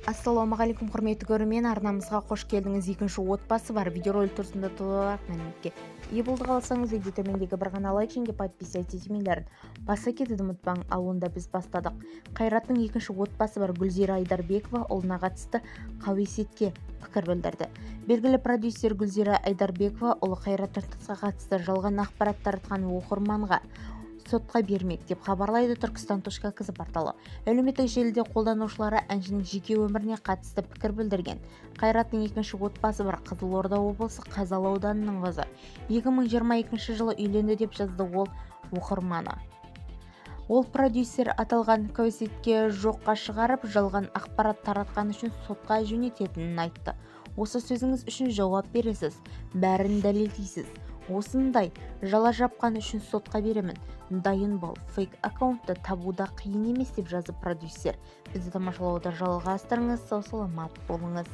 Ассалаумағалейкум құрметті көрермен, арнамызға қош келдіңіз. Екінші отбасы бар видеоролик тұрсында толығырақ мәліметке ие болдық. Алсаңыз видео төмендегі бір ғана лайк және подписывайтесь етемелерін баса кетуді ұмытпаң. Ал онда біз бастадық. Қайраттың екінші отбасы бар Гүлзира Айдарбекова ұлына қатысты қауесетке пікір білдірді. Белгілі продюсер Гүлзира Айдарбекова ұлы Қайрат Нұртасқа қатысты жалған ақпарат таратқан оқырманға сотқа бермек деп хабарлайды Turkistan.kz порталы. Әлеуметтік желіде қолданушылары әншінің жеке өміріне қатысты пікір білдірген. Қайраттың екінші отбасы бар Қызылорда облысы Қазалы ауданының қызы 2022 жылы үйленді деп жазды ол оқырманы. Ол продюсер аталған қауесетке жоққа шығарып, жалған ақпарат таратқан үшін сотқа жөнелтетінін айтты. Осы сөзіңіз үшін жауап бересіз, бәрін дәлелдейсіз. Осындай жала жапқан үшін сотқа беремін. Дайын бол. Фейк аккаунтты табуда қиын емес деп жазды продюсер. Бізді тамашалауды жалғастырыңыз, сау саламат болыңыз.